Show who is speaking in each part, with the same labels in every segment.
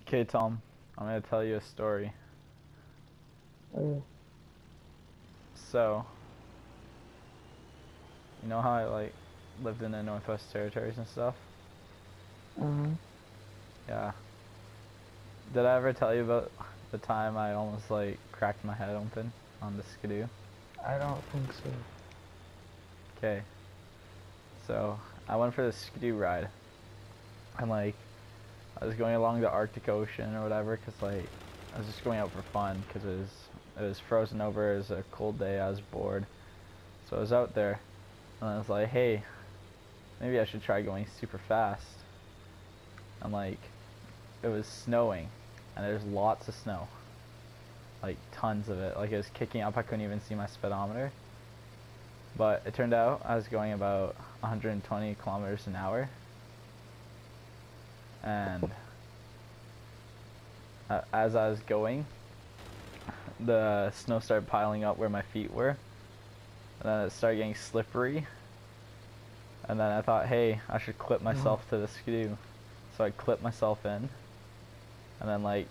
Speaker 1: Okay, Tom, I'm gonna tell you a story.
Speaker 2: Oh,
Speaker 1: So, you know how I lived in the Northwest Territories and stuff?
Speaker 2: uh-huh.
Speaker 1: Yeah. Did I ever tell you about the time I almost cracked my head open on the skidoo?
Speaker 2: I don't think so.
Speaker 1: Okay. So, I went for the skidoo ride. And I was going along the Arctic Ocean or whatever, cause I was just going out for fun, cause it was frozen over. It was a cold day. I was bored, so I was out there, and I was like, hey, maybe I should try going super fast. And it was snowing, and there's lots of snow, like tons of it. Like it was kicking up. I couldn't even see my speedometer. But it turned out I was going about 120 kilometers an hour, and as I was going, the snow started piling up where my feet were, and then it started getting slippery. And then I thought, hey, I should clip myself to the skidoo. So I clipped myself in, and then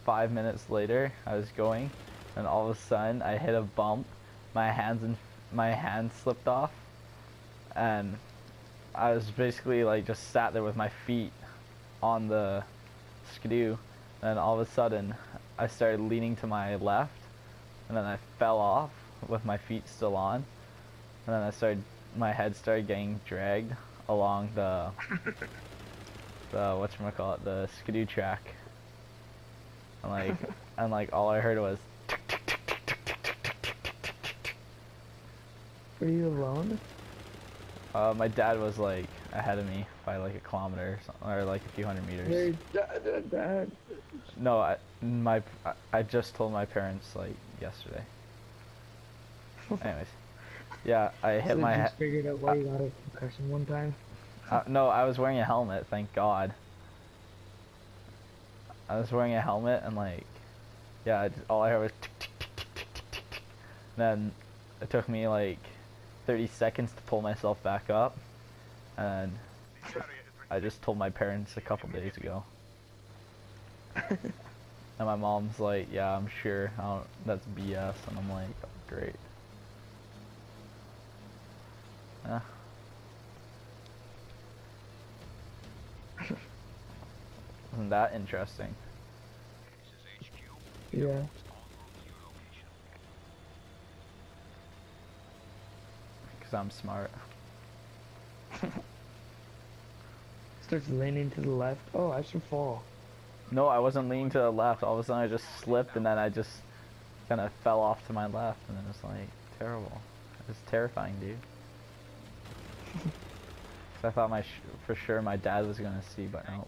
Speaker 1: 5 minutes later, I was going, and all of a sudden I hit a bump. My hand slipped off, and I was basically just sat there with my feet on the skidoo. And then all of a sudden, I started leaning to my left, and then I fell off with my feet still on, and then my head started getting dragged along the whatchamacallit, the skidoo track, and all I heard was tick, tick, tick, tick, tick, tick, tick, tick, tick, tick, tick, tick.
Speaker 2: Were you alone?
Speaker 1: My dad was ahead of me by a kilometer or, something, or a few hundred meters.
Speaker 2: Hey, Dad.
Speaker 1: No, I just told my parents yesterday. Anyways, yeah, I hit
Speaker 2: So
Speaker 1: my
Speaker 2: you
Speaker 1: head.
Speaker 2: just figured out why you got a concussion one time?
Speaker 1: No, I was wearing a helmet, thank God. I was wearing a helmet, and yeah, all I heard was tick, tick, tick, tick, tick, tick, tick, tick. Then it took me 30 seconds to pull myself back up, and I just told my parents a couple days ago. And my mom's like, yeah, I'm sure, that's BS, and I'm like, oh, great. Yeah. Isn't that interesting?
Speaker 2: Yeah.
Speaker 1: Because I'm smart.
Speaker 2: Starts leaning to the left. Oh, I should fall.
Speaker 1: No, I wasn't leaning to the left. All of a sudden I just slipped, and then I just kind of fell off to my left, and then it's terrible. It's terrifying, dude. Cause I thought for sure my dad was gonna see, but no.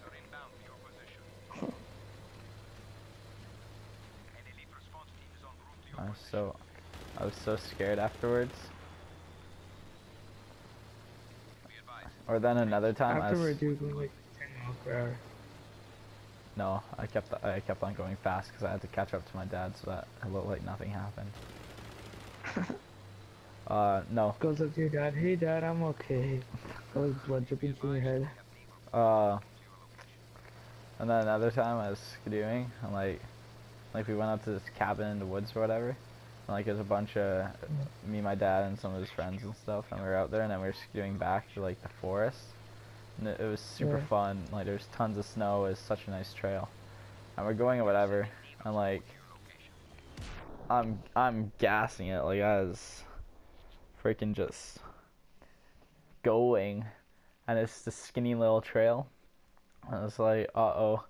Speaker 1: I was so scared afterwards. Or then another time
Speaker 2: Afterwards, you were going 10 miles per hour.
Speaker 1: No, I kept on going fast because I had to catch up to my dad, so that it looked like nothing happened. No.
Speaker 2: Goes up to your dad. Hey, Dad, I'm okay. Goes blood dripping from your head.
Speaker 1: And then another time I was skidooing, and we went out to this cabin in the woods or whatever. And there's a bunch of me, my dad, and some of his friends and stuff, and we were out there, and then we were skidooing back to the forest. And it was super fun. There's tons of snow. It's such a nice trail, and we're going or whatever. And I'm gassing it. I was freaking just going, and it's the skinny little trail. And I was like, uh-oh,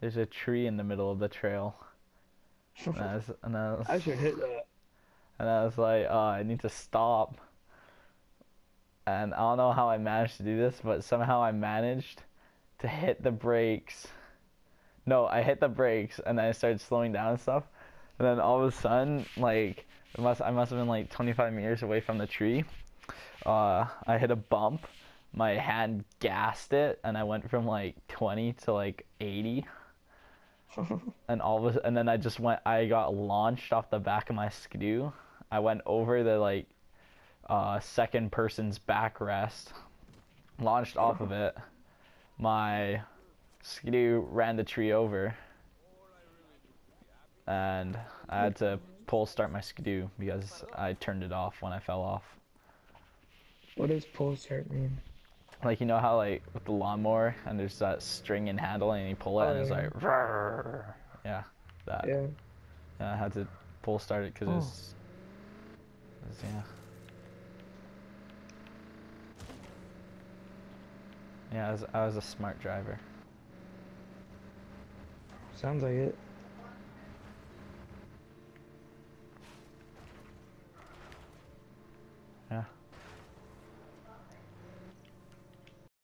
Speaker 1: there's a tree in the middle of the trail.
Speaker 2: I should hit that.
Speaker 1: And I was like, oh, I need to stop. And I don't know how I managed to do this, but somehow I managed to hit the brakes. No, I hit the brakes, and then I started slowing down and stuff. And then all of a sudden, I must have been 25 meters away from the tree. I hit a bump. My hand gassed it, and I went from 20 to 80. And then I got launched off the back of my skidoo. I went over the second person's backrest, launched off of it. My skidoo ran the tree over, and I had to pull start my skidoo because I turned it off when I fell off.
Speaker 2: What does pull start mean?
Speaker 1: Like, you know how, like, with the lawnmower, and there's that string and handle, and you pull it,
Speaker 2: Oh
Speaker 1: and it's
Speaker 2: yeah.
Speaker 1: like, "Rrrr." Yeah, that.
Speaker 2: Yeah.
Speaker 1: Yeah, I had to pull start it because
Speaker 2: Oh.
Speaker 1: yeah. Yeah, I was a smart driver.
Speaker 2: Sounds like it.